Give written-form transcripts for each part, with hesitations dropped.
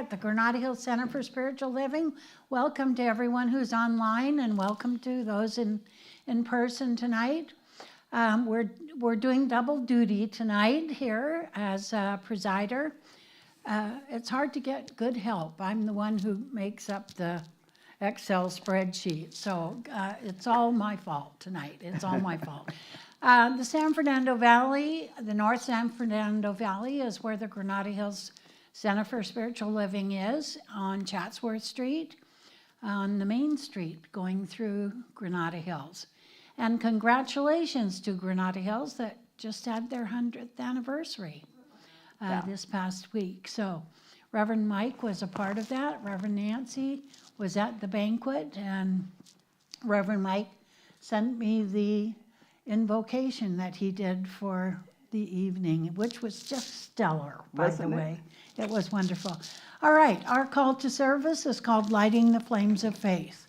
at the Granada Hills Center for Spiritual Living. Welcome to everyone who's online, and welcome to those in person tonight. We're doing double duty tonight here as a presider. It's hard to get good help. I'm the one who makes up the Excel spreadsheet, so it's all my fault tonight. It's all my fault. The San Fernando Valley, the North San Fernando Valley is where the Granada Hills Center for Spiritual Living is, on Chatsworth Street, on the main street going through Granada Hills. And congratulations to Granada Hills that just had their 100th anniversary this past week. So Reverend Mike was a part of that. Reverend Nancy was at the banquet, and Reverend Mike sent me the invocation that he did for the evening, which was just stellar, by the way. It was wonderful. All right, our call to service is called Lighting the Flames of Faith.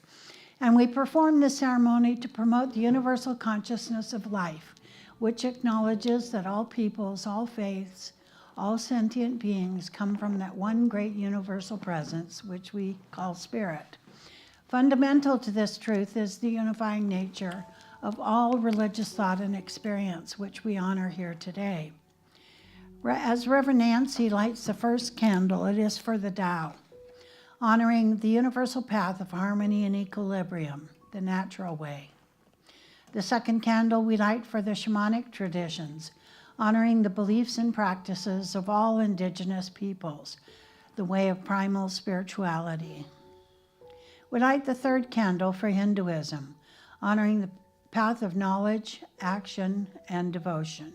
And we perform this ceremony to promote the universal consciousness of life, which acknowledges that all peoples, all faiths, all sentient beings come from that one great universal presence, which we call spirit. Fundamental to this truth is the unifying nature of all religious thought and experience, which we honor here today. As Reverend Nancy lights the first candle, it is for the Tao, honoring the universal path of harmony and equilibrium, the natural way. The second candle we light for the shamanic traditions, honoring the beliefs and practices of all indigenous peoples, the way of primal spirituality. We light the third candle for Hinduism, honoring the path of knowledge, action, and devotion.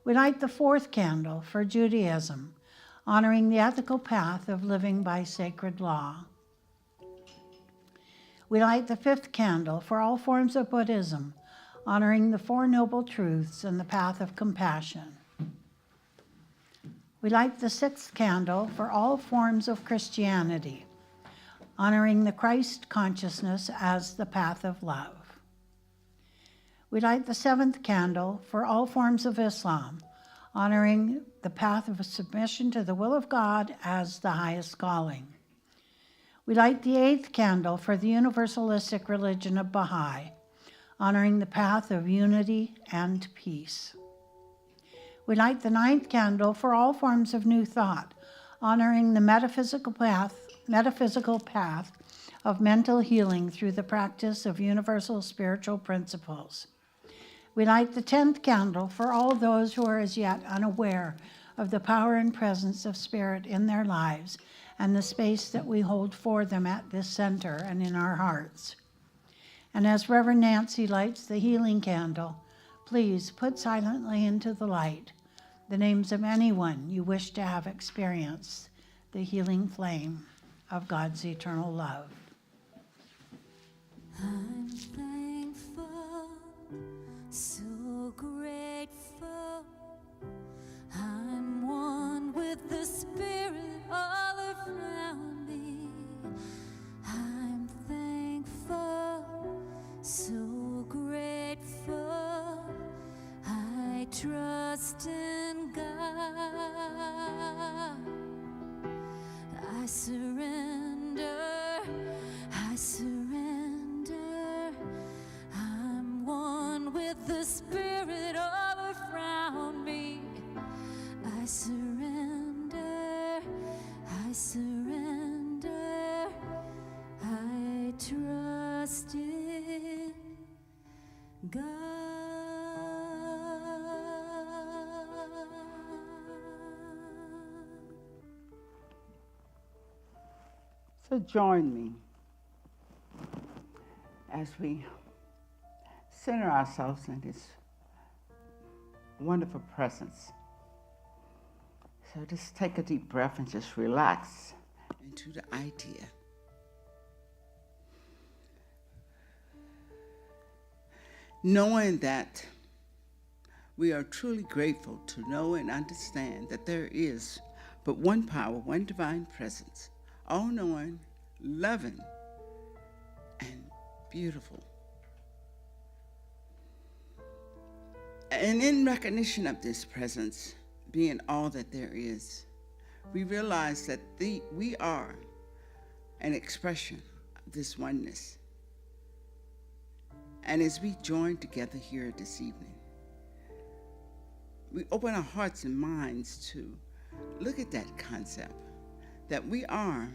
We light the fourth candle for Judaism, honoring the ethical path of living by sacred law. We light the fifth candle for all forms of Buddhism, honoring the Four Noble Truths and the path of compassion. We light the sixth candle for all forms of Christianity, honoring the Christ consciousness as the path of love. We light the seventh candle for all forms of Islam, honoring the path of submission to the will of God as the highest calling. We light the eighth candle for the universalistic religion of Baha'i, honoring the path of unity and peace. We light the ninth candle for all forms of New Thought, honoring the metaphysical path of mental healing through the practice of universal spiritual principles. We light the 10th candle for all those who are as yet unaware of the power and presence of Spirit in their lives and the space that we hold for them at this center and in our hearts. And as Reverend Nancy lights the healing candle, please put silently into the light the names of anyone you wish to have experienced the healing flame of God's eternal love. I'm thankful, so grateful. I'm one with the Spirit all around me. I'm thankful, so grateful. I trust in God. I surrender. I surrender. I'm one with the Spirit all around me. I surrender. I surrender. I trust in God. So join me as we center ourselves in His wonderful presence. So just take a deep breath and just relax into the idea. Knowing that we are truly grateful to know and understand that there is but one power, one divine presence, all-knowing, loving, and beautiful. And in recognition of this presence, being all that there is, we realize that we are an expression of this oneness. And as we join together here this evening, we open our hearts and minds to look at that concept, that we are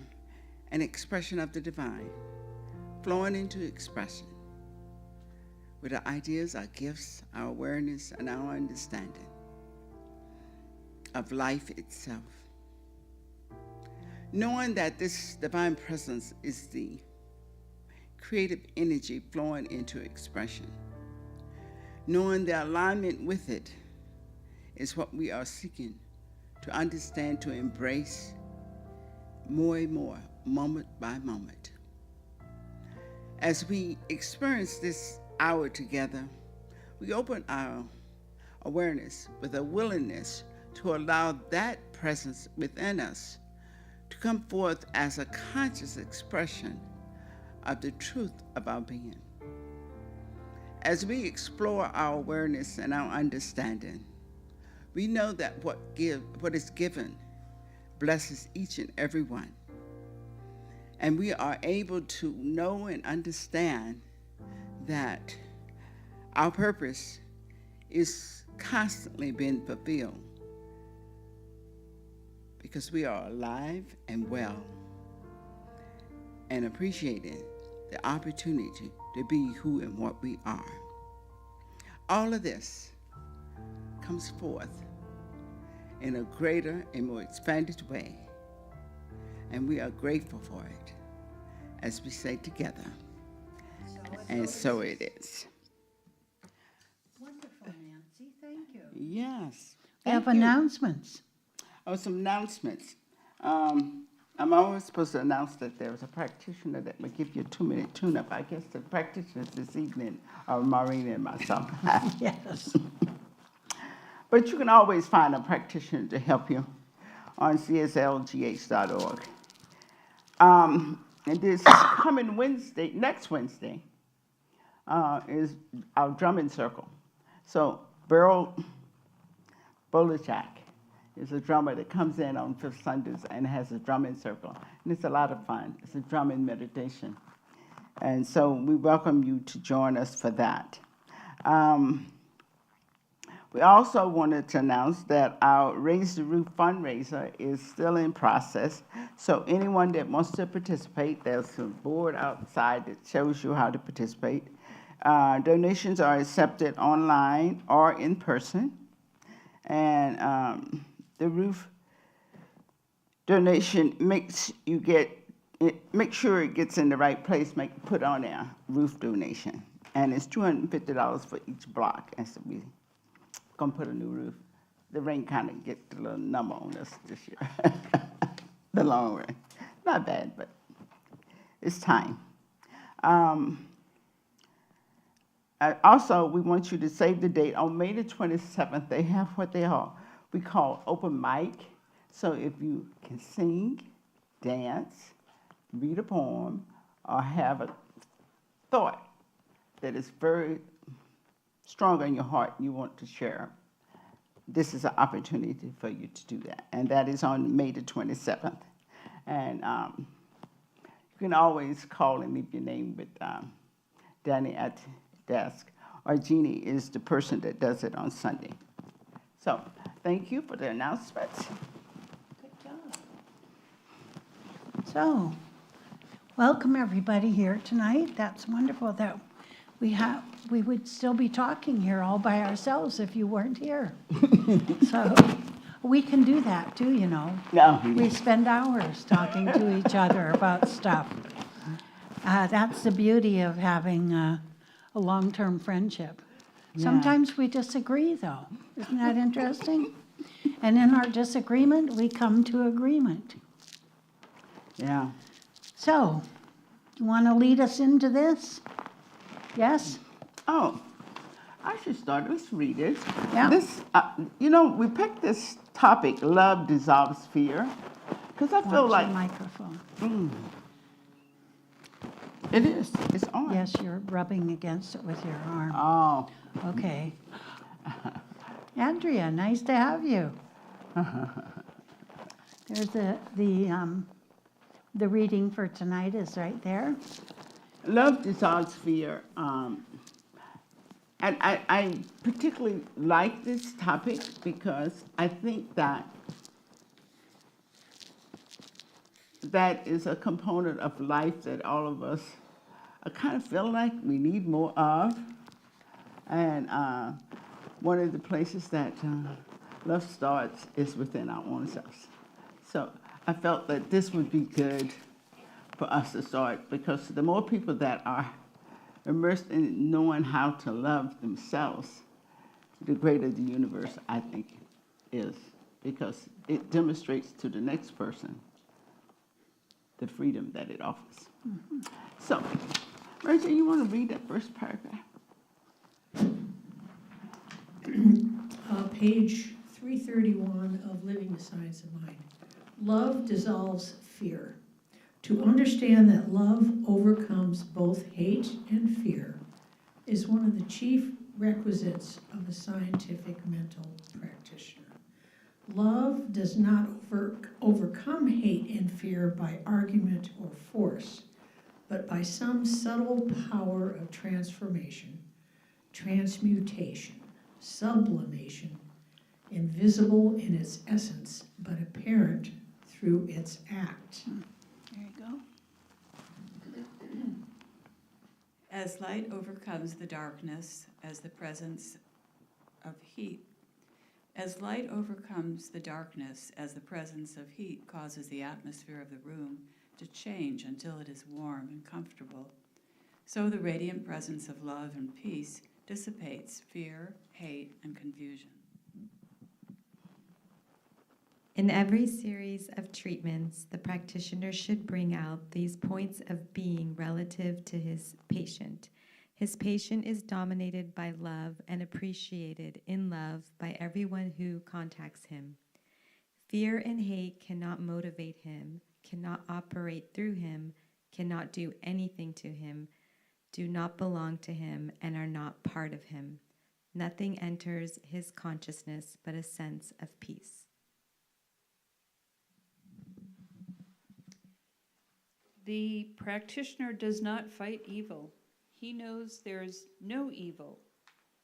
an expression of the divine, flowing into expression with our ideas, our gifts, our awareness, and our understanding of life itself. Knowing that this divine presence is the creative energy flowing into expression. Knowing the alignment with it is what we are seeking to understand, to embrace more and more, moment by moment. As we experience this hour together, we open our awareness with a willingness to allow that presence within us to come forth as a conscious expression of the truth of our being. As we explore our awareness and our understanding, we know that what is given blesses each and every one. And we are able to know and understand that our purpose is constantly being fulfilled because we are alive and well and appreciating the opportunity to be who and what we are. All of this comes forth in a greater and more expanded way, and we are grateful for it as we say together, and so it is. Wonderful, Nancy. Thank you. Yes. We have Thank you. announcements. Oh, some announcements. I'm always supposed to announce that there was a practitioner that would give you a 2-minute tune-up. I guess the practitioners this evening are Maureen and myself. Yes. But you can always find a practitioner to help you on cslgh.org. And this coming Wednesday, next Wednesday, is our drumming circle. So Beryl Bolachak is a drummer that comes in on fifth Sundays and has a drumming circle. And it's a lot of fun. It's a drumming meditation. And so we welcome you to join us for that. We also wanted to announce that our Raise the Roof fundraiser is still in process. So anyone that wants to participate, there's a board outside that shows you how to participate. Donations are accepted online or in person. And the roof donation make sure it gets in the right place, put on there, roof donation. And it's $250 for each block as we gonna put a new roof. The rain kind of get a little number on us this year. The long rain. Not bad, but it's time. Also, we want you to save the date. On May the 27th, they have what we call open mic. So if you can sing, dance, read a poem, or have a thought that is very strong in your heart and you want to share, this is an opportunity for you to do that. And that is on May the 27th. And you can always call and leave your name with Danny at desk, or Jeannie is the person that does it on Sunday. So thank you for the announcements. Good job. So, welcome everybody here tonight. That's wonderful that we would still be talking here all by ourselves if you weren't here. So we can do that too, you know. No. We spend hours talking to each other about stuff. That's the beauty of having a long-term friendship. Yeah. Sometimes we disagree, though. Isn't that interesting? And in our disagreement, we come to agreement. Yeah. So, you want to lead us into this? Yes? Oh, I should start. Let's read it. Yeah. This, we picked this topic, love dissolves fear, because I feel Watch like your microphone. It is. It's on. Yes, you're rubbing against it with your arm. Oh. Okay. Andrea, nice to have you. There's the reading for tonight is right there. Love dissolves fear. And I particularly like this topic because I think that is a component of life that all of us are kind of feel like we need more of. And one of the places that love starts is within our own selves. So I felt that this would be good for us to start, because the more people that are immersed in knowing how to love themselves, the greater the universe, I think, is, because it demonstrates to the next person the freedom that it offers. Mm-hmm. So, Rachel, you want to read that first paragraph? Page 331 of Living the Science of Mind. Love dissolves fear. To understand that love overcomes both hate and fear is one of the chief requisites of a scientific mental practitioner. Love does not overcome hate and fear by argument or force, but by some subtle power of transformation, transmutation, sublimation, invisible in its essence, but apparent through its act. There you go. As light overcomes the darkness as the presence of heat, as light overcomes the darkness as the presence of heat causes the atmosphere of the room to change until it is warm and comfortable, so the radiant presence of love and peace dissipates fear, hate, and confusion. In every series of treatments, the practitioner should bring out these points of being relative to his patient. His patient is dominated by love and appreciated in love by everyone who contacts him. Fear and hate cannot motivate him, cannot operate through him, cannot do anything to him, do not belong to him, and are not part of him. Nothing enters his consciousness but a sense of peace. The practitioner does not fight evil. He knows there is no evil.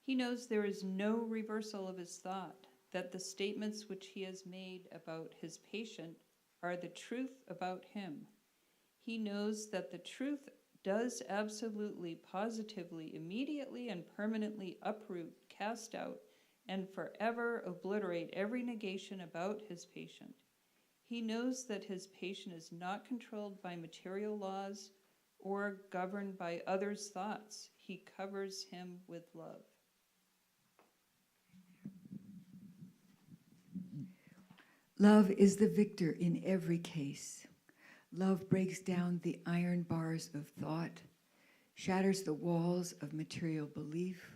He knows there is no reversal of his thought, that the statements which he has made about his patient are the truth about him. He knows that the truth does absolutely, positively, immediately, and permanently uproot, cast out, and forever obliterate every negation about his patient. He knows that his patient is not controlled by material laws or governed by others' thoughts. He covers him with love. Love is the victor in every case. Love breaks down the iron bars of thought, shatters the walls of material belief,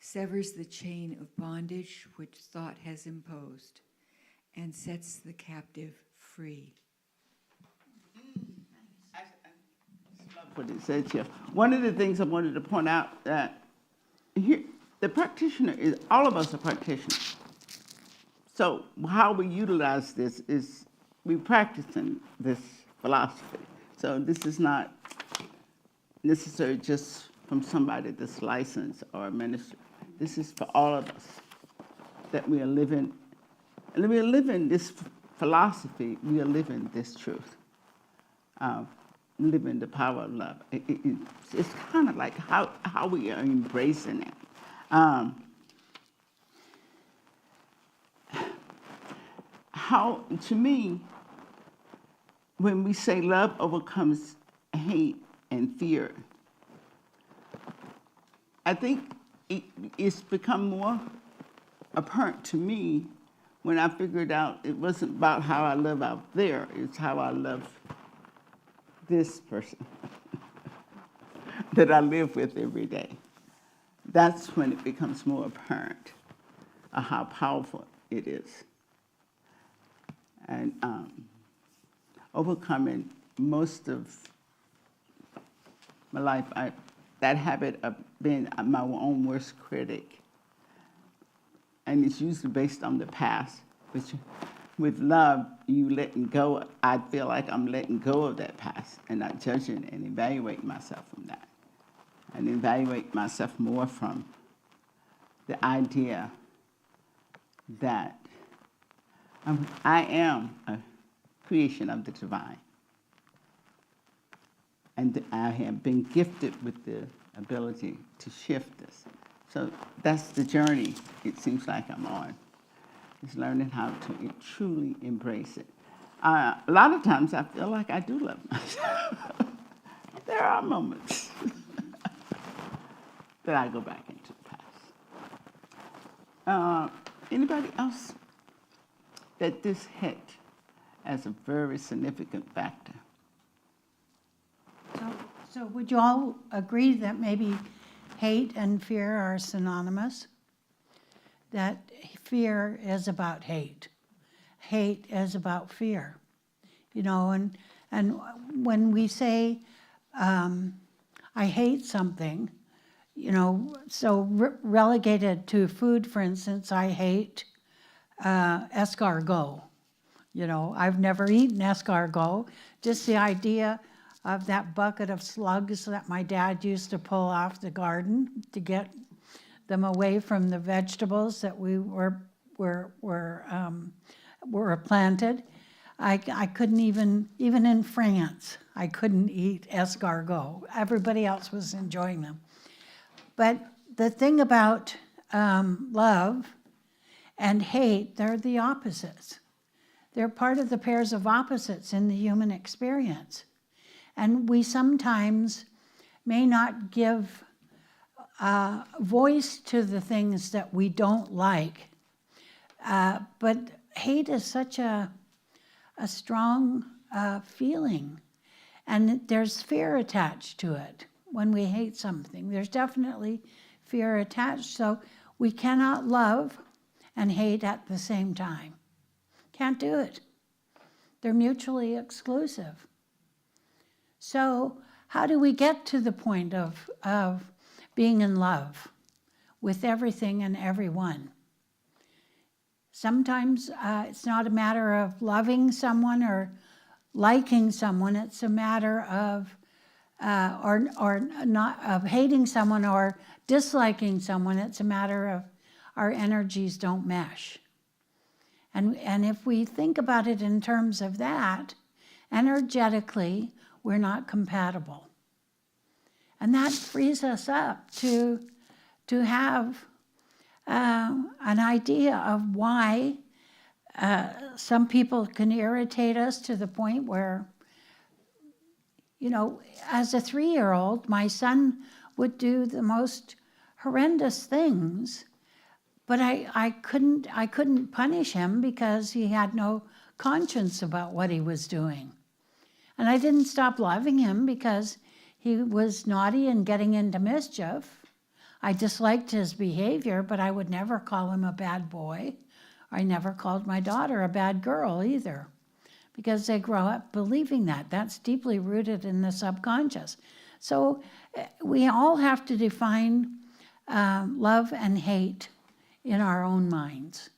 severs the chain of bondage which thought has imposed, and sets the captive free. I love what it says here. One of the things I wanted to point out that here, the practitioner is, all of us are practitioners. So how we utilize this is we practicing this philosophy. So this is not necessarily just from somebody that's licensed or a minister. This is for all of us that we are living. And we are living this philosophy, we are living this truth, living the power of love. It's kind of like how we are embracing it. How, to me, when we say love overcomes hate and fear, I think it's become more apparent to me when I figured out it wasn't about how I live out there, it's how I love this person that I live with every day. That's when it becomes more apparent of how powerful it is. And overcoming most of my life, that habit of being my own worst critic, and it's usually based on the past, which with love, you letting go. I feel like I'm letting go of that past and not judging and evaluating myself from that. And evaluate myself more from the idea that I am a creation of the divine. And I have been gifted with the ability to shift this. So that's the journey it seems like I'm on, is learning how to truly embrace it. A lot of times I feel like I do love myself. There are moments that I go back into the past. Anybody else that this hit as a very significant factor? So would you all agree that maybe hate and fear are synonymous? That fear is about hate. Hate is about fear. You know, and when we say, I hate something, you know, so relegated to food, for instance, I hate escargot. You know, I've never eaten escargot. Just the idea of that bucket of slugs that my dad used to pull off the garden to get them away from the vegetables that we were planted. I couldn't even in France, I couldn't eat escargot. Everybody else was enjoying them. But the thing about love and hate, they're the opposites. They're part of the pairs of opposites in the human experience. And we sometimes may not give voice to the things that we don't like. But hate is such a strong feeling. And there's fear attached to it when we hate something. There's definitely fear attached. So we cannot love and hate at the same time. Can't do it. They're mutually exclusive. So how do we get to the point of being in love with everything and everyone? Sometimes it's not a matter of loving someone or liking someone. It's a matter of or not of hating someone or disliking someone. It's a matter of our energies don't mesh. And if we think about it in terms of that, energetically, we're not compatible. And that frees us up to have an idea of why some people can irritate us to the point where, you know, as a 3-year-old, my son would do the most horrendous things, but I couldn't punish him because he had no conscience about what he was doing. And I didn't stop loving him because he was naughty and getting into mischief. I disliked his behavior, but I would never call him a bad boy. I never called my daughter a bad girl either, because they grow up believing that. That's deeply rooted in the subconscious. So we all have to define love and hate in our own minds.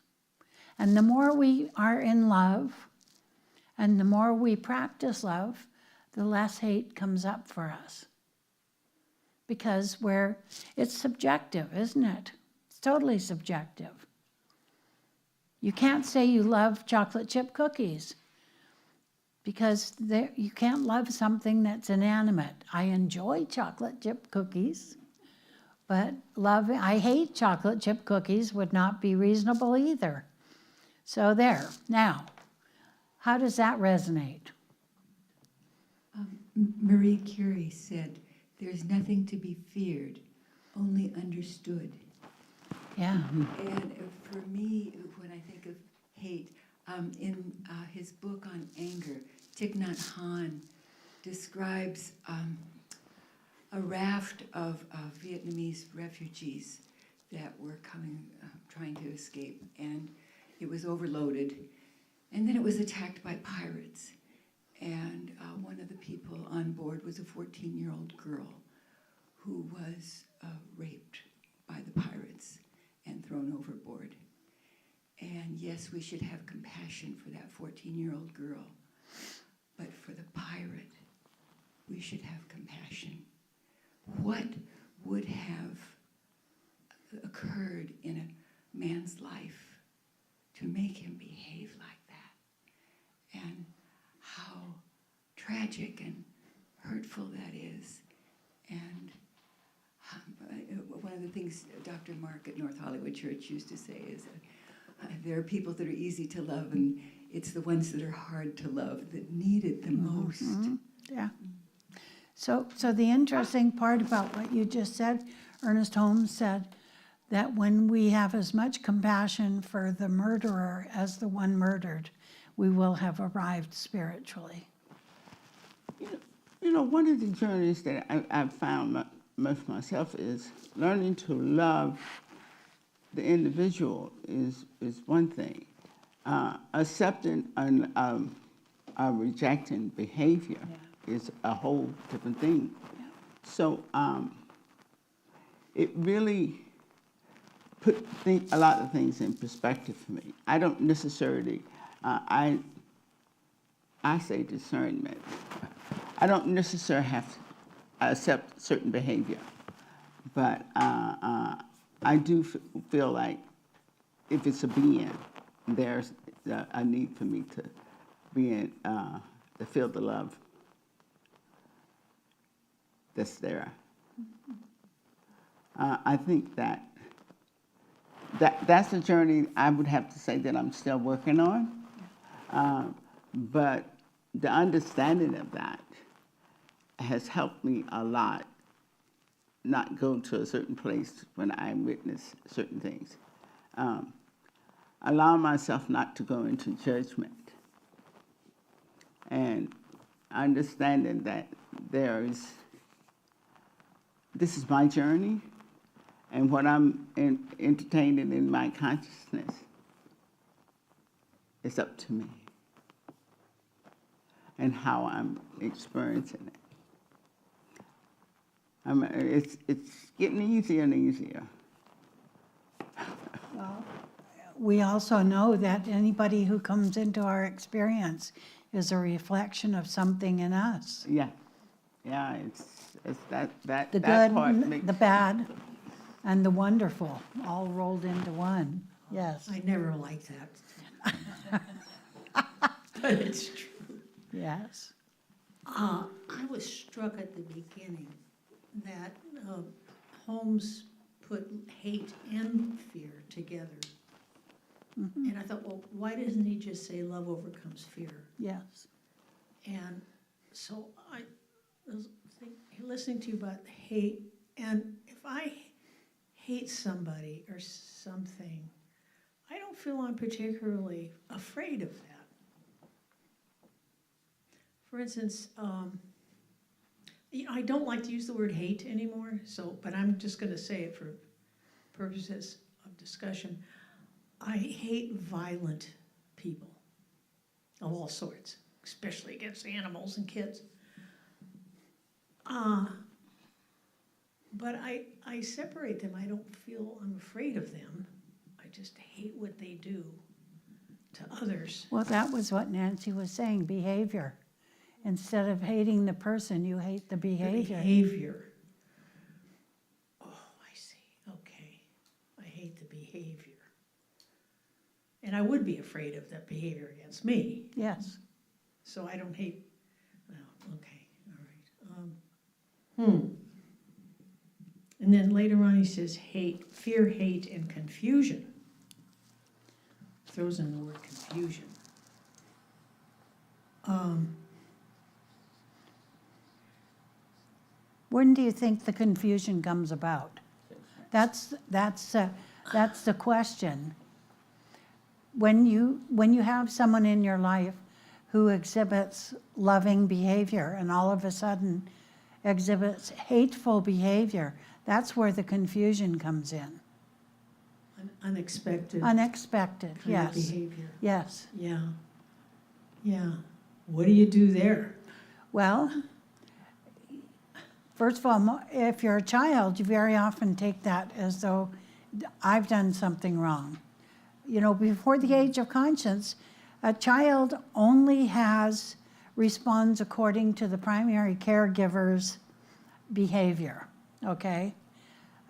And the more we are in love and the more we practice love, the less hate comes up for us. Because it's subjective, isn't it? It's totally subjective. You can't say you love chocolate chip cookies because you can't love something that's inanimate. I enjoy chocolate chip cookies, but I hate chocolate chip cookies would not be reasonable either. So there. Now, how does that resonate? Marie Curie said, "There's nothing to be feared, only understood." Yeah. And for me, when I think of hate, in his book on anger, Thich Nhat Hanh describes a raft of Vietnamese refugees that were coming, trying to escape, and it was overloaded. And then it was attacked by pirates. And one of the people on board was a 14-year-old girl who was raped by the pirates and thrown overboard. And yes, we should have compassion for that 14-year-old girl. But for the pirate, we should have compassion. What would have occurred in a man's life to make him behave like that? And how tragic and hurtful that is. And one of the things Dr. Mark at North Hollywood Church used to say is there are people that are easy to love, and it's the ones that are hard to love that need it the most. Yeah. So the interesting part about what you just said, Ernest Holmes said that when we have as much compassion for the murderer as the one murdered, we will have arrived spiritually. You know, one of the journeys that I've found most myself is learning to love the individual is one thing. Accepting and rejecting behavior is a whole different thing. Yeah. So it really put a lot of things in perspective for me. I don't necessarily, I say discernment. I don't necessarily have to accept certain behavior, but I do feel like if it's a being, there's a need for me to be in, to feel the love that's there. I think that's a journey I would have to say that I'm still working on, but the understanding of that has helped me a lot not go to a certain place when I witness certain things. Allow myself not to go into judgment, and understanding that this is my journey, and what I'm entertaining in my consciousness is up to me, and how I'm experiencing it. It's getting easier and easier. Well, we also know that anybody who comes into our experience is a reflection of something in us. Yeah, it's that The that good, part and makes, the bad, and the wonderful, all rolled into one. Yes, I never liked that. But it's true. yes. I was struck at the beginning that Holmes put hate and fear together. And I thought, well, why doesn't he just say love overcomes fear? Yes. And so I was listening to you about hate, and if I hate somebody or something, I don't feel I'm particularly afraid of that. For instance, I don't like to use the word hate anymore, but I'm just going to say it for purposes of discussion. I hate violent people of all sorts, especially against animals and kids. But I separate them. I don't feel I'm afraid of them. I just hate what they do to others. Well, that was what Nancy was saying, behavior. Instead of hating the person, you hate the behavior. The behavior. Oh, I see. Okay. I hate the behavior. And I would be afraid of that behavior against me. Yes. So I don't hate. Well, okay. All right. And then later on he says hate, fear, hate, and confusion. Throws in the word confusion. When do you think the confusion comes about? That's the question. When you have someone in your life who exhibits loving behavior and all of a sudden exhibits hateful behavior, that's where the confusion comes in. Unexpected. Unexpected, kind of yes. behavior. Yes. Yeah. Yeah. What do you do there? Well, first of all, if you're a child, you very often take that as though I've done something wrong. before the age of conscience, a child only responds according to the primary caregiver's behavior, okay?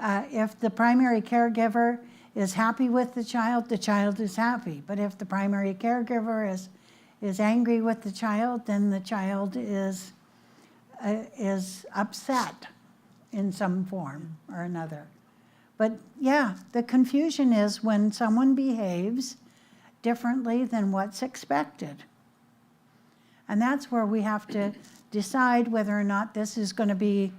If the primary caregiver is happy with the child is happy. But if the primary caregiver is angry with the child, then the child is upset in some form or another. But yeah, the confusion is when someone behaves differently than what's expected. And that's where we have to decide whether or not this is going to be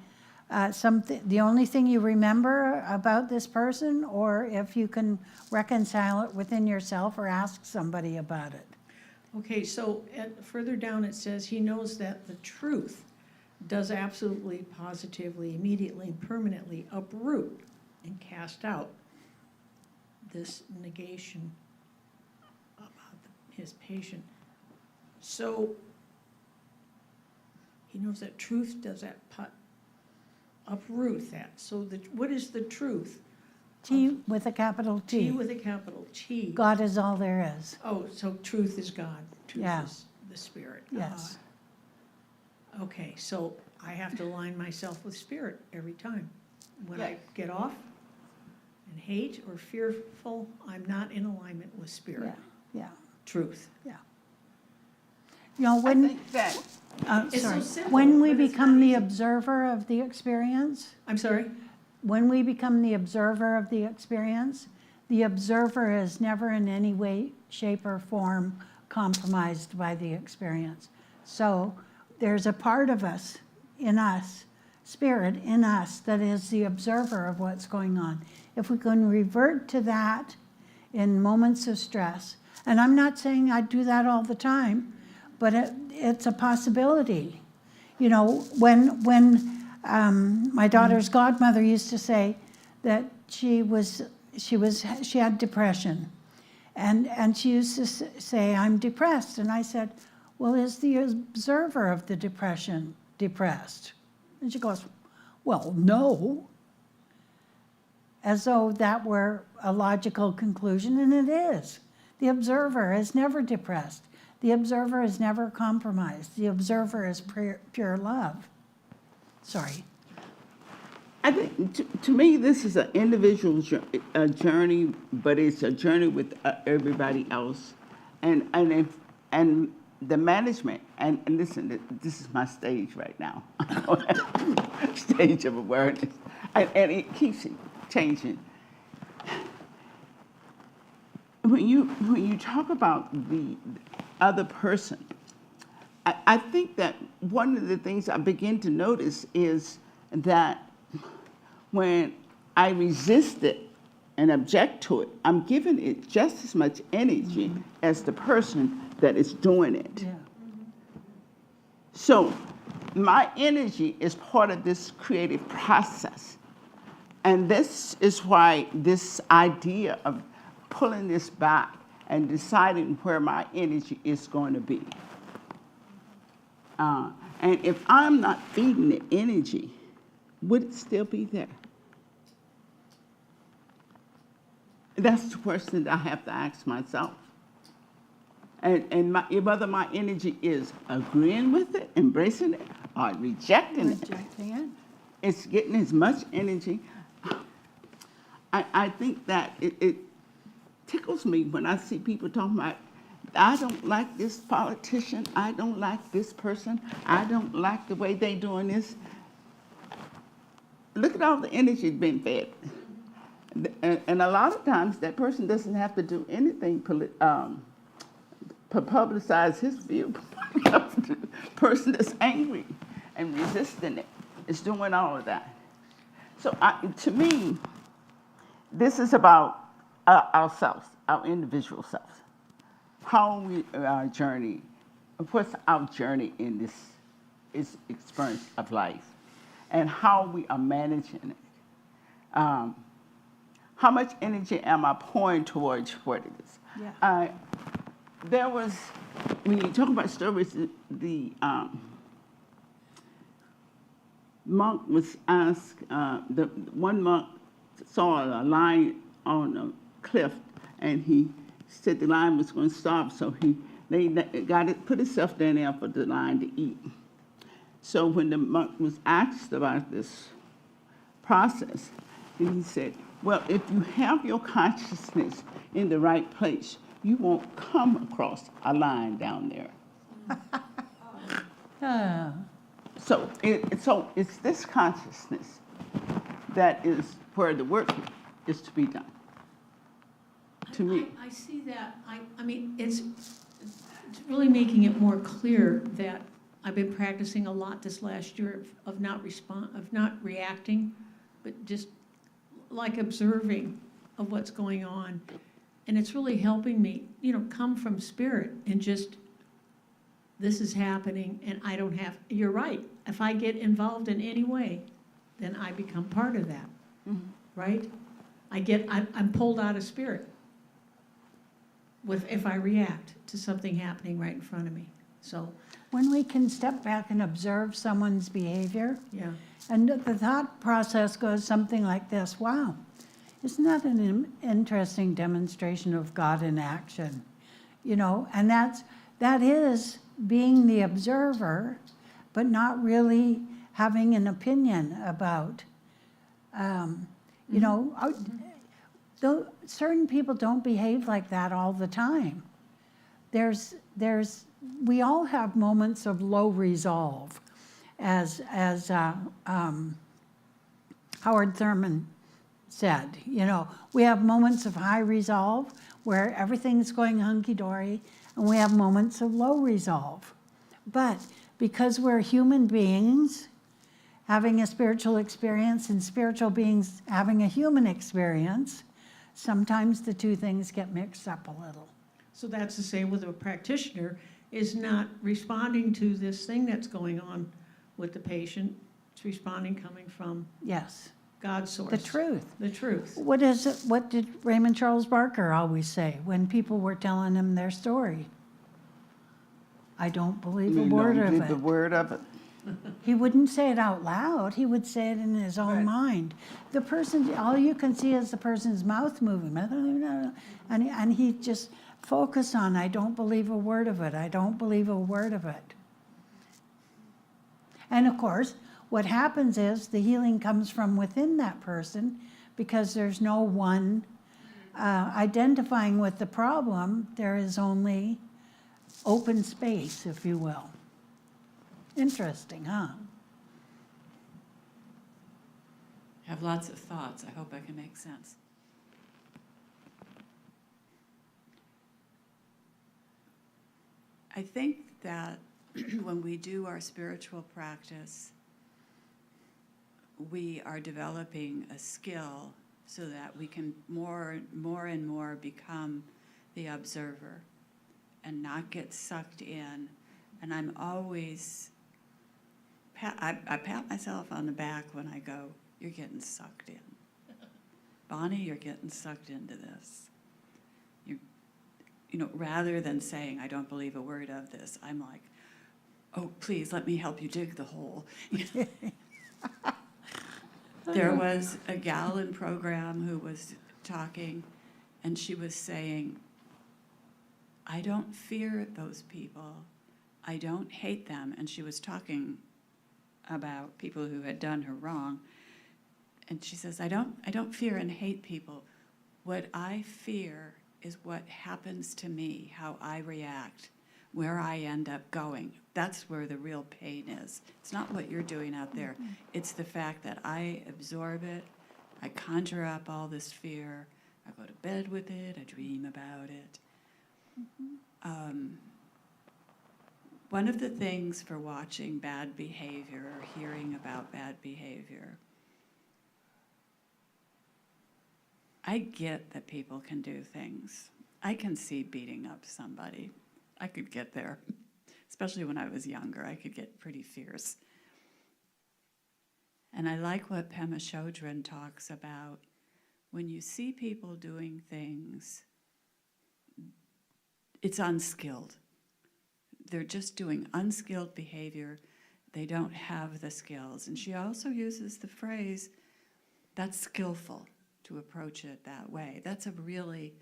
the only thing you remember about this person, or if you can reconcile it within yourself or ask somebody about it. Okay, so further down it says, he knows that the truth does absolutely, positively, immediately, and permanently uproot and cast out this negation about his patient. So he knows that truth does that uproot that. So what is the truth? T with a capital T. T with a capital T. God is all there is. Oh, so truth is God. Truth Yeah. is the Spirit. Yes. Okay, so I have to align myself with Spirit every time. When I Yes. get off and hate or fearful, I'm not in alignment with Spirit. Yeah. Truth. I When, think that It's so sorry, simple, when we but it's become not the easy. observer of the experience, I'm sorry? when we become the observer of the experience, the observer is never in any way, shape, or form compromised by the experience. So there's a part of us, in us, Spirit in us, that is the observer of what's going on. If we can revert to that in moments of stress, and I'm not saying I do that all the time, but it's a possibility. When my daughter's godmother used to say that she had depression, and she used to say, I'm depressed. And I said, well, is the observer of the depression depressed? And she goes, well, no. As though that were a logical conclusion, and it is. The observer is never depressed. The observer is never compromised. The observer is pure love. Sorry. I think, to me, this is an individual journey, but it's a journey with everybody else, and the management. And listen, this is my stage right now, stage of awareness, and it keeps changing. When you talk about the other person, I think that one of the things I begin to notice is that when I resist it and object to it, I'm giving it just as much energy as the person that is doing it. Yeah. So my energy is part of this creative process. And this is why this idea of pulling this back and deciding where my energy is going to be. And if I'm not feeding the energy, would it still be there? That's the question that I have to ask myself. And whether my energy is agreeing with it, embracing it, or rejecting it, it's getting as much energy. I think that it tickles me when I see people talking about, I don't like this politician, I don't like this person, I don't like the way they doing this. Look at all the energy being fed. And a lot of times that person doesn't have to do anything to publicize his view. The person that's angry and resisting it is doing all of that. So to me, this is about ourselves, our individual selves. How we journey, what's our journey in this experience of life, and how we are managing it. How much energy am I pouring towards what it is? Yeah. There was, when you talk about stories, the monk was asked, one monk saw a lion on a cliff, and he said the line was going to stop, so put himself down there for the line to eat. So when the monk was asked about this process, and he said, well, if you have your consciousness in the right place, you won't come across a line down there. So it's this consciousness that is where the work is to be done. To me. I see that. I mean, it's really making it more clear that I've been practicing a lot this last year of not reacting, but just like observing of what's going on. And it's really helping me, come from spirit and just, this is happening and I don't have, you're right. If I get involved in any way, then I become part of that, right? I'm pulled out of spirit if I react to something happening right in front of me. So, When we can step back and observe someone's behavior, yeah. and the thought process goes something like this: wow, isn't that an interesting demonstration of God in action? And that is being the observer, but not really having an opinion about, though certain people don't behave like that all the time. We all have moments of low resolve, as Howard Thurman said. We have moments of high resolve where everything's going hunky-dory, and we have moments of low resolve. But because we're human beings having a spiritual experience and spiritual beings having a human experience, sometimes the two things get mixed up a little. So that's the same with a practitioner, is not responding to this thing that's going on with the patient. It's responding coming from Yes, God's source. the truth. The truth. What did Raymond Charles Barker always say when people were telling him their story? I don't believe a word of it. The word of it. He wouldn't say it out loud. He would say it in his own mind. The person, all you can see is the person's mouth moving. And he just focused on, I don't believe a word of it. I don't believe a word of it. And of course, what happens is the healing comes from within that person, because there's no one identifying with the problem. There is only open space, if you will. Interesting, huh? I have lots of thoughts. I hope I can make sense. I think that when we do our spiritual practice, we are developing a skill so that we can more and more become the observer and not get sucked in. And I'm always, I pat myself on the back when I go, you're getting sucked in. Bonnie, you're getting sucked into this. Rather than saying, I don't believe a word of this, I'm like, oh, please let me help you dig the hole. There was a gal in program who was talking, and she was saying, I don't fear those people. I don't hate them. And she was talking about people who had done her wrong. And she says, I don't fear and hate people. What I fear is what happens to me, how I react, where I end up going. That's where the real pain is. It's not what you're doing out there. It's the fact that I absorb it, I conjure up all this fear, I go to bed with it, I dream about it. One of the things for watching bad behavior or hearing about bad behavior, I get that people can do things. I can see beating up somebody. I could get there. Especially when I was younger, I could get pretty fierce. And I like what Pema Chodron talks about. When you see people doing things, it's unskilled. They're just doing unskilled behavior. They don't have the skills. And she also uses the phrase, that's skillful to approach it that way. That's a really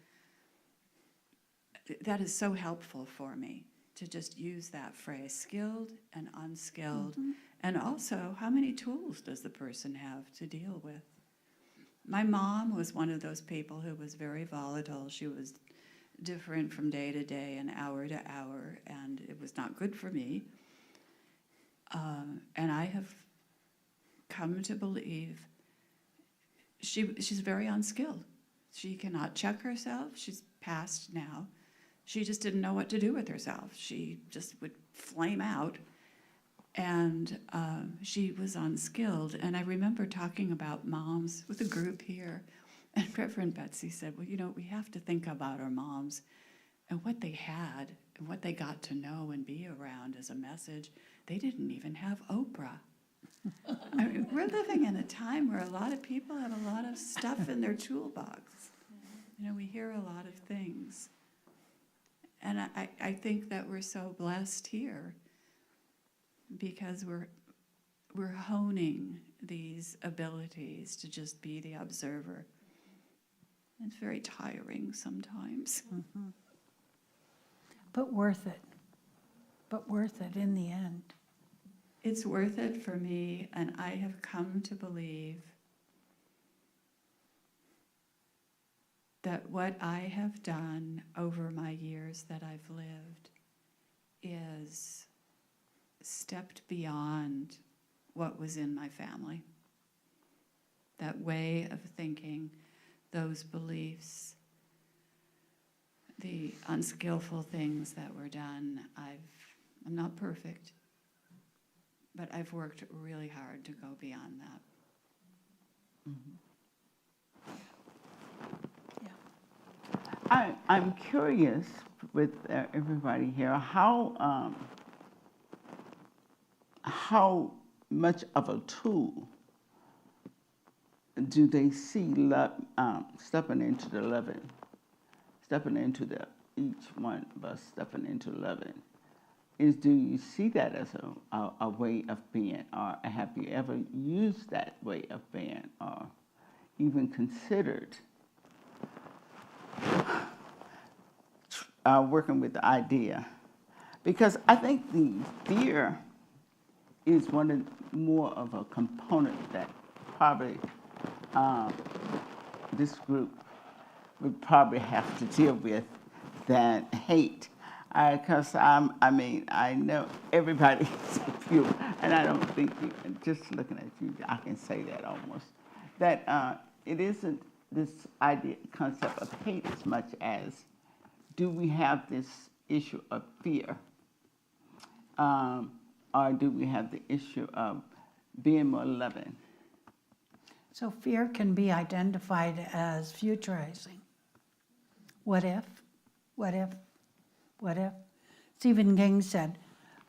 that is so helpful for me to just use that phrase, skilled and unskilled. And also, how many tools does the person have to deal with? My mom was one of those people who was very volatile. She was different from day to day and hour to hour, and it was not good for me. And I have come to believe she's very unskilled. She cannot check herself. She's past now. She just didn't know what to do with herself. She just would flame out. And she was unskilled. And I remember talking about moms with a group here. And Reverend Betsy said, well, you know, we have to think about our moms and what they had and what they got to know and be around as a message. They didn't even have Oprah. I mean, we're living in a time where a lot of people have a lot of stuff in their toolbox. You know, we hear a lot of things. And I think that we're so blessed here because we're honing these abilities to just be the observer. It's very tiring sometimes. But worth it. But worth it in the end. It's worth it for me, and I have come to believe that what I have done over my years that I've lived is stepped beyond what was in my family. That way of thinking, those beliefs, the unskillful things that were done. I'm not perfect, but I've worked really hard to go beyond that. I'm curious with everybody here, how much of a tool do they see stepping into the loving, each one of us stepping into loving? Do you see that as a way of being, or have you ever used that way of being, or even considered working with the idea? Because I think the fear is more of a component that probably this group would probably have to deal with than hate. Because I know everybody is a few, and I don't think just looking at you, I can say that almost, that it isn't this concept of hate as much as, do we have this issue of fear? Or do we have the issue of being more loving? So fear can be identified as futurizing. What if? What if? What if? Stephen King said,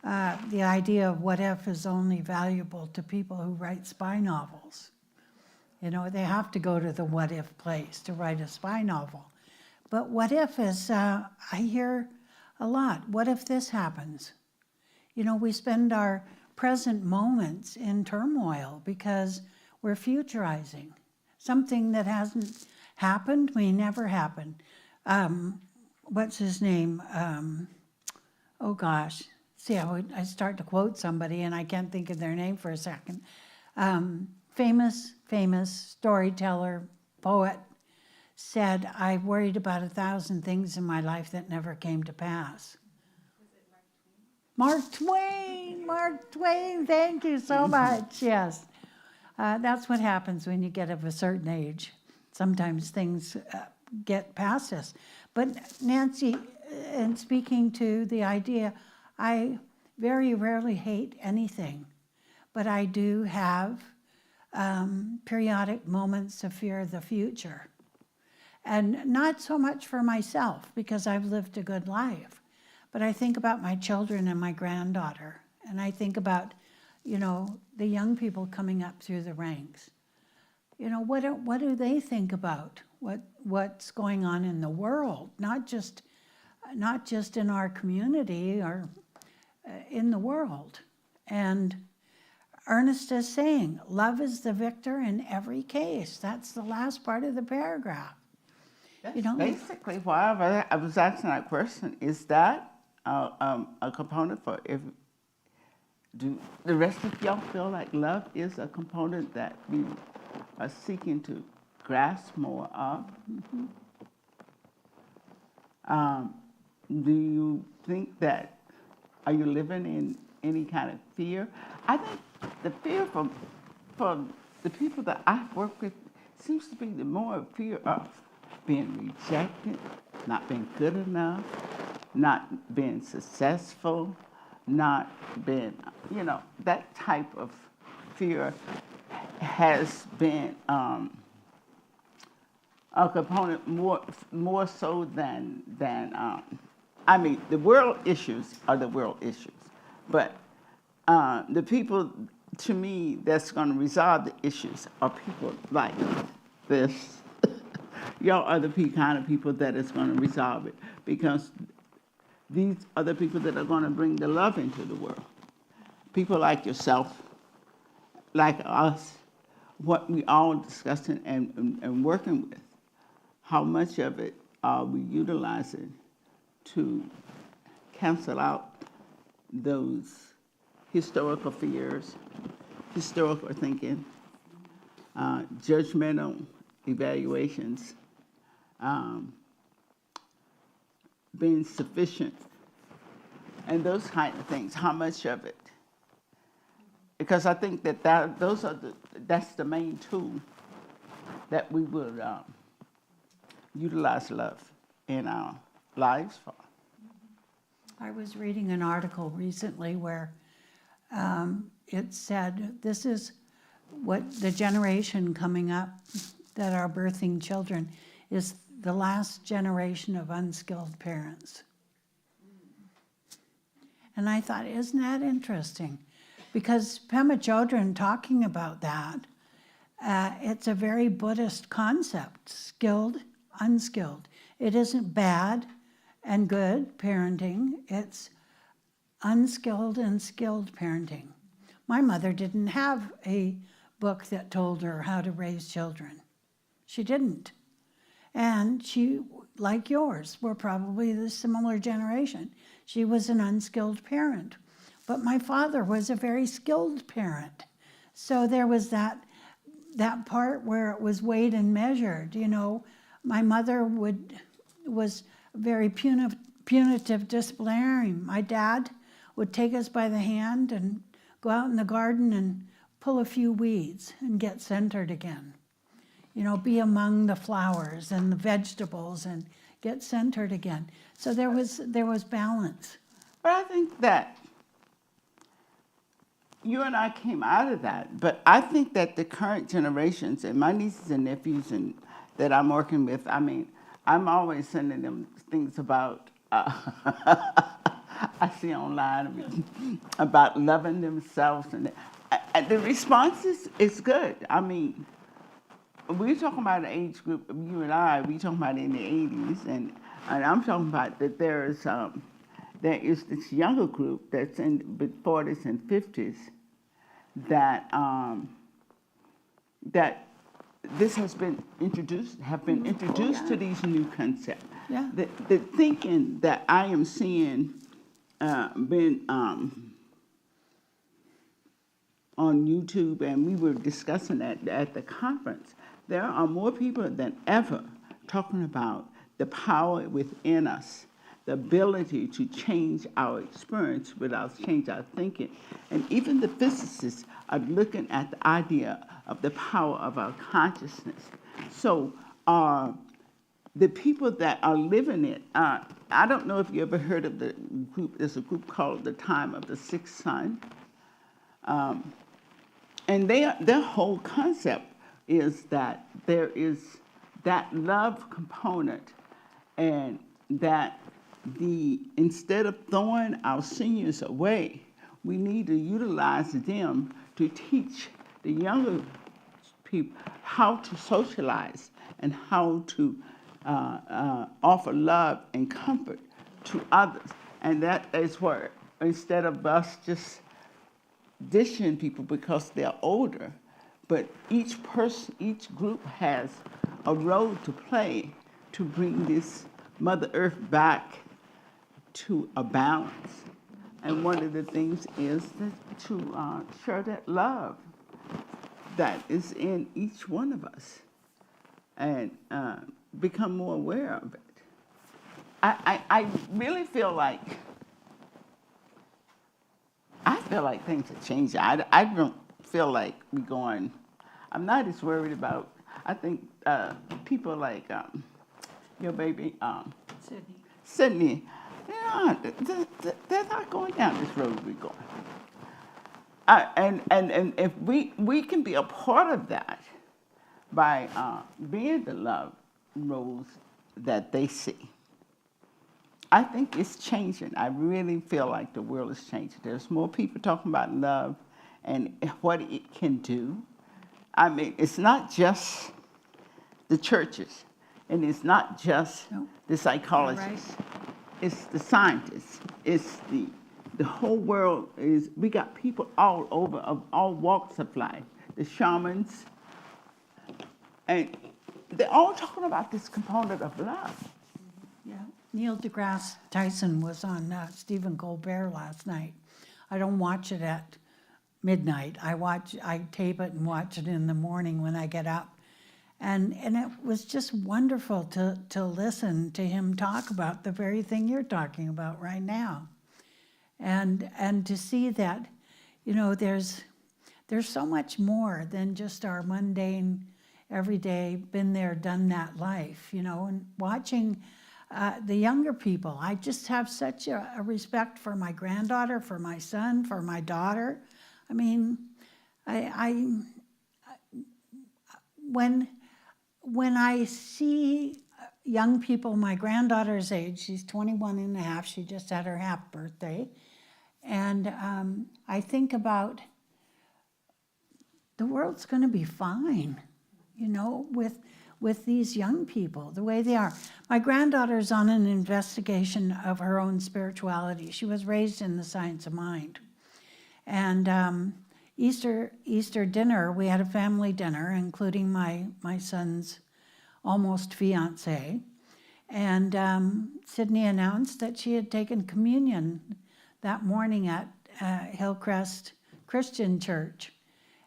the idea of what if is only valuable to people who write spy novels. You know, they have to go to the what if place to write a spy novel. But what if is, I hear a lot, what if this happens? You know, we spend our present moments in turmoil because we're futurizing. Something that hasn't happened may never happen. What's his name? Oh gosh. See, I start to quote somebody and I can't think of their name for a second. Famous storyteller, poet, said, I worried about 1,000 things in my life that never came to pass. Was it Mark Twain? Mark Twain, thank you so much, yes. That's what happens when you get of a certain age. Sometimes things get past us. But Nancy, in speaking to the idea, I very rarely hate anything, but I do have periodic moments of fear of the future. And not so much for myself, because I've lived a good life, but I think about my children and my granddaughter, and I think about, you know, the young people coming up through the ranks. You know, what do they think about what's going on in the world, not just in our community or in the world? And Ernest is saying, love is the victor in every case. That's the last part of the paragraph. You know, Basically, why I was asking that question, is that a component for if, do the rest of y'all feel like love is a component that we are seeking to grasp more of? Do you think that, are you living in any kind of fear? I think the fear for the people that I've worked with seems to be the more fear of being rejected, not being good enough, not being successful, not being, you know, that type of fear has been a component more so than I mean, the world issues are the world issues, but the people, to me, that's going to resolve the issues are people like this. Y'all are the kind of people that is going to resolve it, because these are the people that are going to bring the love into the world. People like yourself, like us, what we all discussing and working with, how much of it are we utilizing to cancel out those historical fears, historical thinking, judgmental evaluations, being sufficient, and those kind of things. How much of it? Because I think that's the main tool that we would utilize love in our lives for. I was reading an article recently where it said this is what the generation coming up that are birthing children is the last generation of unskilled parents. And I thought, isn't that interesting? Because Pema Chodron talking about that, it's a very Buddhist concept, skilled, unskilled. It isn't bad and good parenting, it's unskilled and skilled parenting. My mother didn't have a book that told her how to raise children. She didn't. And she, like yours, we're probably the similar generation. She was an unskilled parent. But my father was a very skilled parent. So there was that part where it was weighed and measured. You know, my mother was very punitive disciplinarian. My dad would take us by the hand and go out in the garden and pull a few weeds and get centered again. You know, be among the flowers and the vegetables and get centered again. So there was balance. But I think that you and I came out of that. But I think that the current generations and my nieces and nephews and that I'm working with, I mean, I'm always sending them things about, I see online about loving themselves. And the response is good. I mean, we're talking about an age group, you and I, we're talking about in the 80s. And I'm talking about that there is this younger group that's in the 40s and 50s that this has been introduced to these new concepts. Yeah. The thinking that I am seeing been on YouTube, and we were discussing that at the conference, there are more people than ever talking about the power within us, the ability to change our experience without change our thinking. And even the physicists are looking at the idea of the power of our consciousness. So the people that are living it, I don't know if you ever heard of the group, there's a group called the Time of the Sixth Sun. And their whole concept is that there is that love component, and that instead of throwing our seniors away, we need to utilize them to teach the younger people how to socialize and how to offer love and comfort to others. And that is where, instead of us just dishing people because they're older, but each group has a role to play to bring this Mother Earth back to a balance. And one of the things is to share that love that is in each one of us and become more aware of it. I really feel like things are changing. I don't feel like we're going. I'm not as worried about. I think people like your baby Sydney. Yeah, they're not going down this road we're going. And if we can be a part of that by being the love roles that they see. I think it's changing. I really feel like the world is changing. There's more people talking about love and what it can do. I mean, it's not just the churches, and it's not just the psychologists. It's the scientists. It's the whole world is. We got people all over of all walks of life. The shamans, and they're all talking about this component of love. Yeah. Neil deGrasse Tyson was on Stephen Colbert last night. I don't watch it at midnight. I tape it and watch it in the morning when I get up. And it was just wonderful to listen to him talk about the very thing you're talking about right now. And to see that, you know, there's so much more than just our mundane, everyday, been there, done that life, you know, and watching the younger people. I just have such a respect for my granddaughter, for my son, for my daughter. I mean, when I see young people my granddaughter's age, she's 21 and a half, she just had her half birthday, and I think about the world's going to be fine, you know, with these young people, the way they are. My granddaughter's on an investigation of her own spirituality. She was raised in the science of mind. And Easter dinner, we had a family dinner, including my son's almost fiance. And Sydney announced that she had taken communion that morning at Hillcrest Christian Church.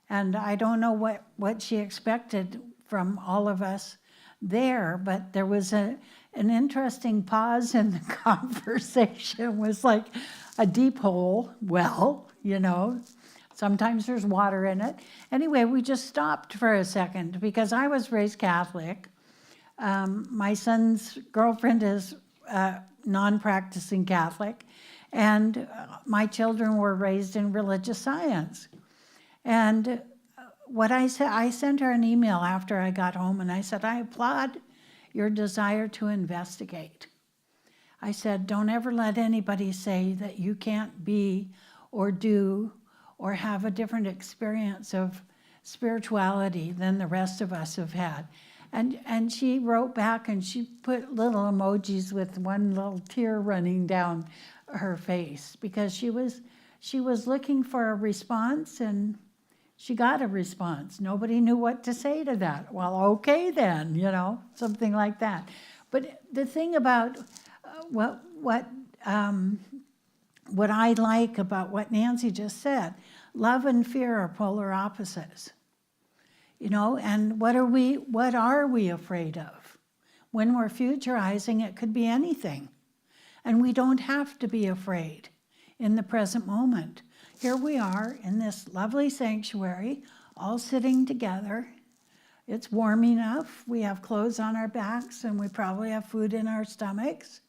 And I don't know what she expected from all of us there, but there was an interesting pause in the conversation. It was like a deep hole, well, you know, sometimes there's water in it. Anyway, we just stopped for a second because I was raised Catholic. My son's girlfriend is non-practicing Catholic, and my children were raised in religious science. And what I said, I sent her an email after I got home, and I said, I applaud your desire to investigate. I said, don't ever let anybody say that you can't be or do or have a different experience of spirituality than the rest of us have had. And she wrote back, and she put little emojis with one little tear running down her face because she was looking for a response, and she got a response. Nobody knew what to say to that. Well, okay then, you know, something like that. But the thing about what I like about what Nancy just said, love and fear are polar opposites. You know, and what are we afraid of? When we're futurizing, it could be anything. And we don't have to be afraid in the present moment. Here we are in this lovely sanctuary, all sitting together. It's warm enough. We have clothes on our backs, and we probably have food in our stomachs.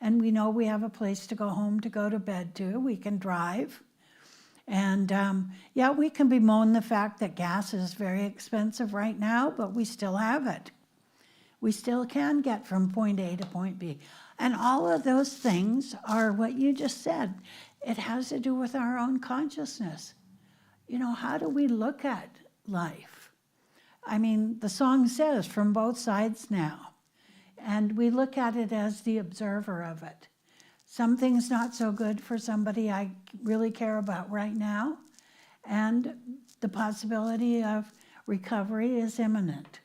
And we know we have a place to go home to go to bed to. We can drive. And yeah, we can bemoan the fact that gas is very expensive right now, but we still have it. We still can get from point A to point B. And all of those things are what you just said. It has to do with our own consciousness. You know, how do we look at life? I mean, the song says, from both sides now. And we look at it as the observer of it. Something's not so good for somebody I really care about right now, and the possibility of recovery is imminent.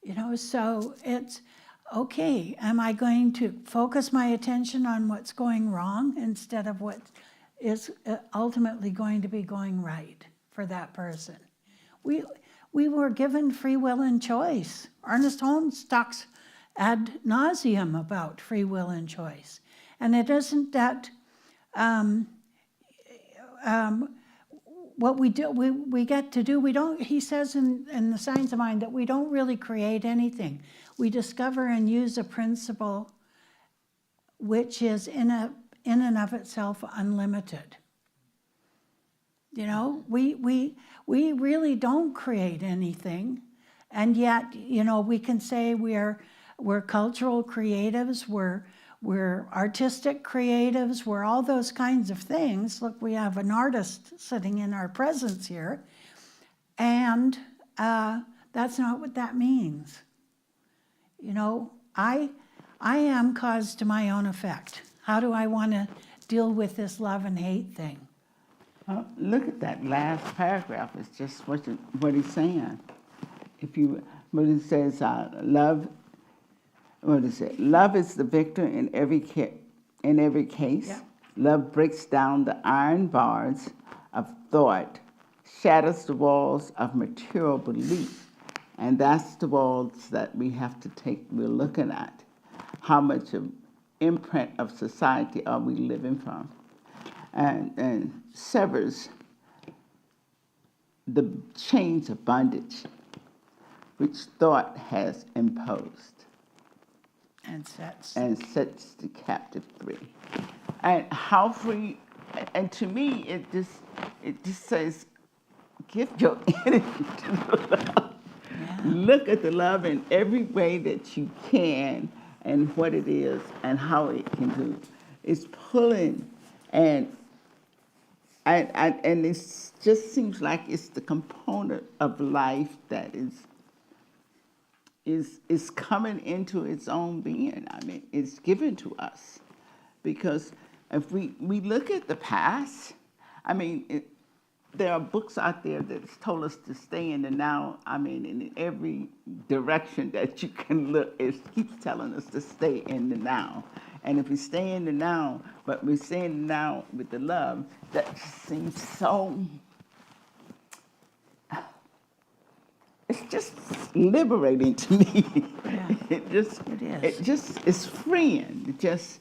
You know, so it's, okay, am I going to focus my attention on what's going wrong instead of what is ultimately going to be going right for that person? We were given free will and choice. Ernest Holmes talks ad nauseum about free will and choice. And it isn't that what we do, we get to do, we don't, he says in the Signs of Mind that we don't really create anything. We discover and use a principle which is in and of itself unlimited. You know, we really don't create anything, and yet, you know, we can say we're cultural creatives, we're artistic creatives, we're all those kinds of things. Look, we have an artist sitting in our presence here, and that's not what that means. You know, I am cause to my own effect. How do I want to deal with this love and hate thing? Look at that last paragraph. It's just what he's saying. When it says love, what is it? Love is the victor in every case. Yeah. Love breaks down the iron bars of thought, shatters the walls of material belief, and that's the walls that we have to take. We're looking at how much of imprint of society are we living from, and severs the chains of bondage which thought has imposed And sets. and sets the captive free. And how free, and to me, it just says, give your energy to the love. Yeah. Look at the love in every way that you can and what it is and how it can do. It's pulling, and it just seems like it's the component of life that is coming into its own being. I mean, it's given to us. Because if we look at the past, I mean, there are books out there that's told us to stay in the now. I mean, in every direction that you can look, it keeps telling us to stay in the now. And if we stay in the now, but we stay in the now with the love, that just seems so, it's just liberating to me. Yeah, It is. It just is freeing. Just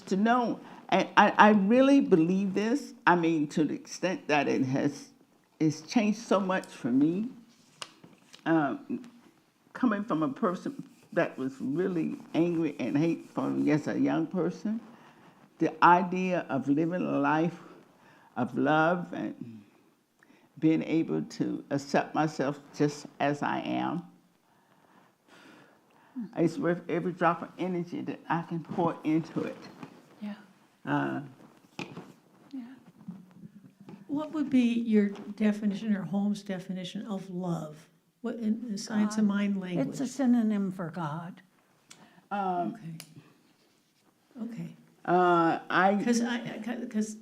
to know. And I really believe this. I mean, to the extent that it's changed so much for me. Coming from a person that was really angry and hateful as a young person, the idea of living a life of love and being able to accept myself just as I am, it's worth every drop of energy that I can pour into it. yeah. Yeah. What would be your definition or Holmes' definition of love? What in the Science of Mind language? It's a synonym for God. Okay. Okay. I Because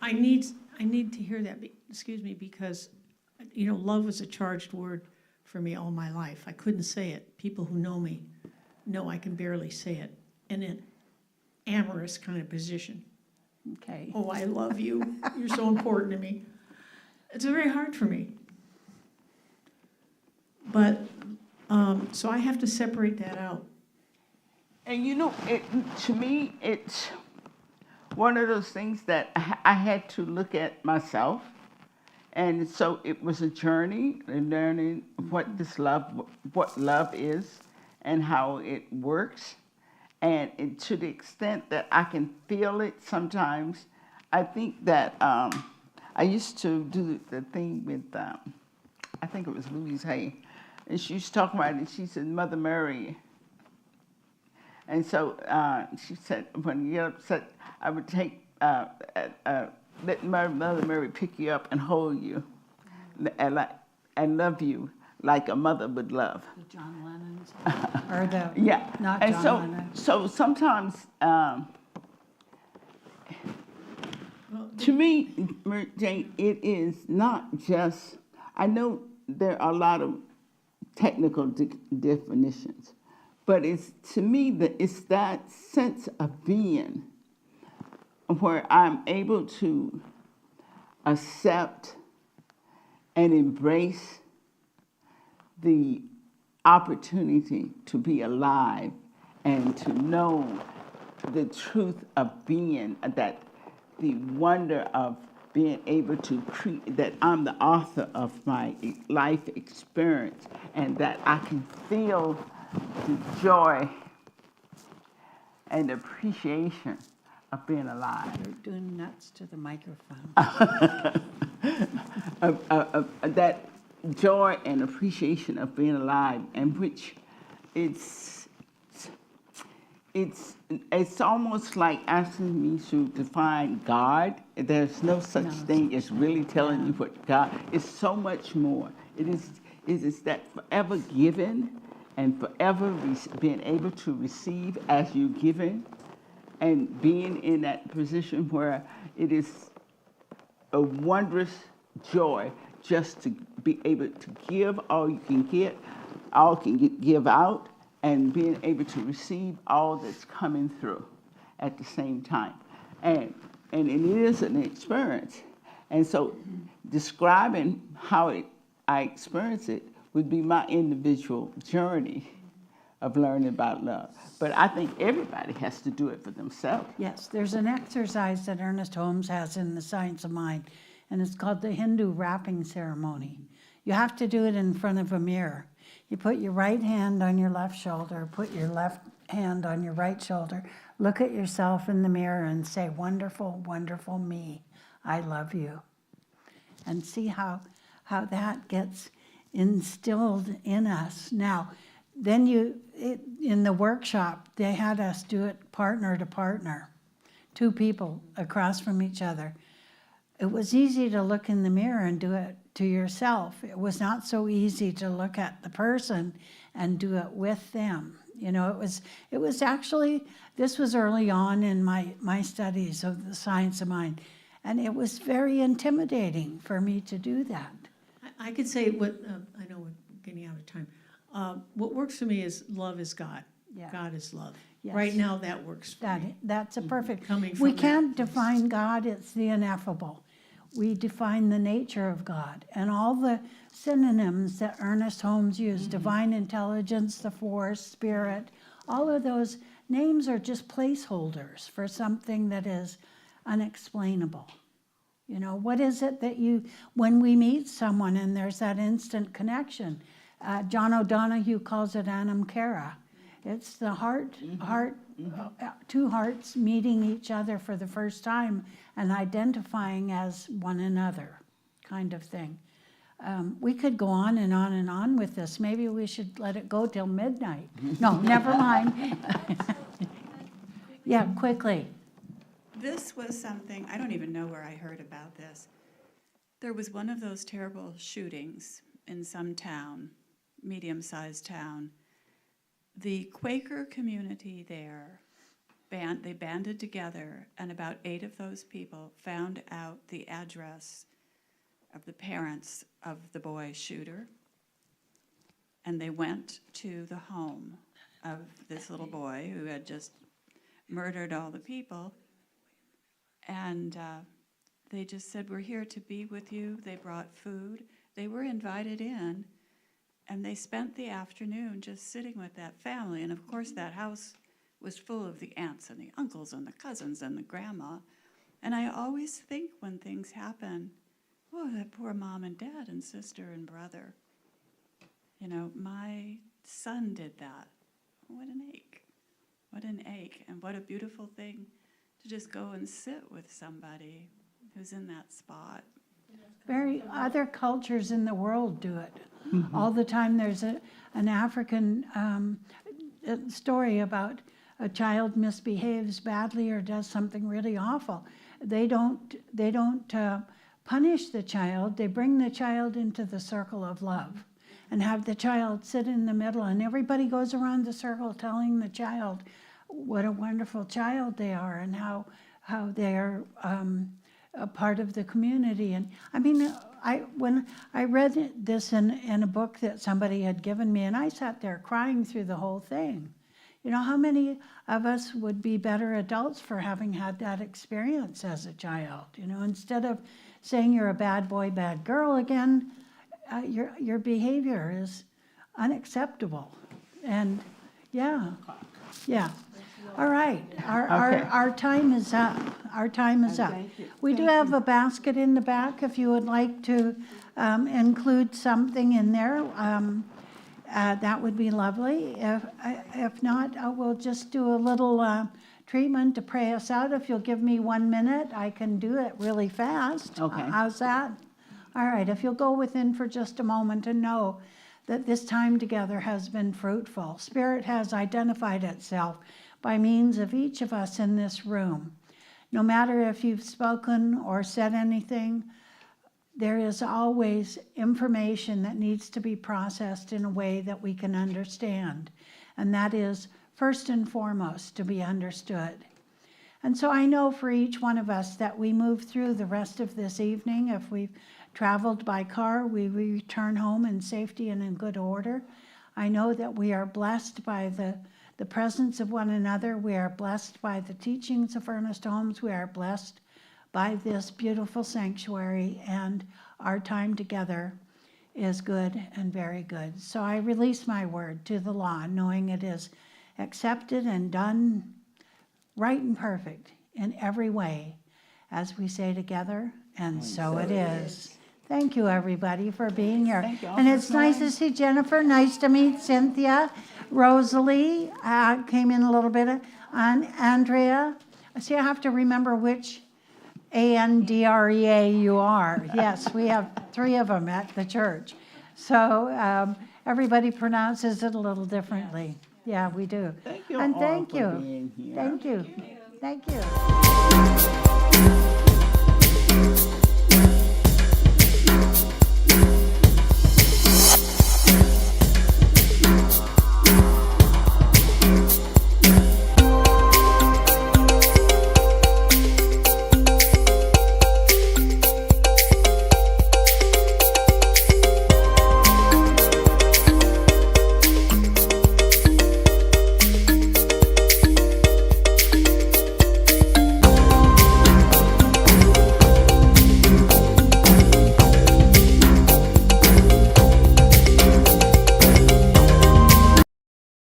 I need to hear that. Excuse me, because you know, love was a charged word for me all my life. I couldn't say it. People who know me know I can barely say it in an amorous kind of position. Okay. Oh, I love you. You're so important to me. It's very hard for me. But so I have to separate that out. And you know, to me, it's one of those things that I had to look at myself. And so it was a journey in learning what love is and how it works. And to the extent that I can feel it sometimes, I think that I used to do the thing with, I think it was Louise Hay, and she was talking about it, she said, Mother Mary. And so she said, when you get upset, I would take, let Mother Mary pick you up and hold you and love you like a mother would love. The John Lennon's. Or the, Yeah. not And John Lennon. so sometimes, to me, Jane, it is not just, I know there are a lot of technical definitions, But it's, to me, it's that sense of being where I'm able to accept and embrace the opportunity to be alive and to know the truth of being, that the wonder of being able to create, that I'm the author of my life experience, and that I can feel the joy and appreciation of being alive. You're doing nuts to the microphone. That joy and appreciation of being alive, and which it's almost like asking me to define God. There's no such thing as really telling you what God is. So much more. It is that forever giving and forever being able to receive as you're given, and being in that position where it is a wondrous joy just to be able to give all you can get, all can give out, and being able to receive all that's coming through at the same time. And it is an experience. And so describing how I experience it would be my individual journey of learning about love. But I think everybody has to do it for themselves. Yes, there's an exercise that Ernest Holmes has in The Science of Mind, and it's called the Hindu wrapping ceremony. You have to do it in front of a mirror. You put your right hand on your left shoulder, put your left hand on your right shoulder, look at yourself in the mirror and say, "Wonderful, wonderful me, I love you." And see how that gets instilled in us. Now, then in the workshop, they had us do it partner to partner, two people across from each other. It was easy to look in the mirror and do it to yourself. It was not so easy to look at the person and do it with them. You know, it was actually, this was early on in my studies of the science of mind, and it was very intimidating for me to do that. I could say what, I know we're getting out of time. What works for me is love is God. Yeah. God is love. Yes. Right now, that works for me. That's a perfect. Coming from We that can't place. define God, it's the ineffable. We define the nature of God, and all the synonyms that Ernest Holmes used, divine intelligence, the force, spirit, all of those names are just placeholders for something that is unexplainable. You know, what is it that when we meet someone and there's that instant connection, John O'Donohue calls it anam cara. It's the two hearts meeting each other for the first time and identifying as one another, kind of thing. We could go on and on and on with this. Maybe we should let it go till midnight. No, never mind. Yeah, quickly. This was something, I don't even know where I heard about this. There was one of those terrible shootings in some town, medium-sized town. The Quaker community there, they banded together, and about 8 of those people found out the address of the parents of the boy shooter, and they went to the home of this little boy who had just murdered all the people, and they just said, "We're here to be with you." They brought food. They were invited in, and they spent the afternoon just sitting with that family. And of course, that house was full of the aunts and the uncles and the cousins and the grandma. And I always think when things happen, oh, that poor mom and dad and sister and brother. You know, my son did that. What an ache. What an ache. And what a beautiful thing to just go and sit with somebody who's in that spot. Other cultures in the world do it all the time. There's an African story about a child misbehaves badly or does something really awful. They don't punish the child. They bring the child into the circle of love and have the child sit in the middle, and everybody goes around the circle telling the child what a wonderful child they are and how they're a part of the community. And I mean, when I read this in a book that somebody had given me, and I sat there crying through the whole thing. You know, how many of us would be better adults for having had that experience as a child? You know, instead of saying you're a bad boy, bad girl again, your behavior is unacceptable. And yeah. All right, our time is up. Our time is up. Thank you. We do have a basket in the back if you would like to include something in there. That would be lovely. If not, we'll just do a little treatment to pray us out. If you'll give me 1 minute, I can do it really fast. Okay. How's that? All right, if you'll go within for just a moment and know that this time together has been fruitful. Spirit has identified itself by means of each of us in this room. No matter if you've spoken or said anything, there is always information that needs to be processed in a way that we can understand. And that is, first and foremost, to be understood. And so I know for each one of us that we move through the rest of this evening. If we've traveled by car, we return home in safety and in good order. I know that we are blessed by the presence of one another. We are blessed by the teachings of Ernest Holmes. We are blessed by this beautiful sanctuary, and our time together is good and very good. So I release my word to the law, knowing it is accepted and done right and perfect in every way, as we say together, and so it is. Thank you, everybody, for being here. Thank you all And for it's nice to see Jennifer. Nice to meet Cynthia. Rosalie came in a little bit. And Andrea. See, I have to remember which Andrea you are. Yes, we have 3 of them at the church. So everybody pronounces it a little differently. Yeah, we do. Thank you And all thank for you. being here. Thank you. Thank you.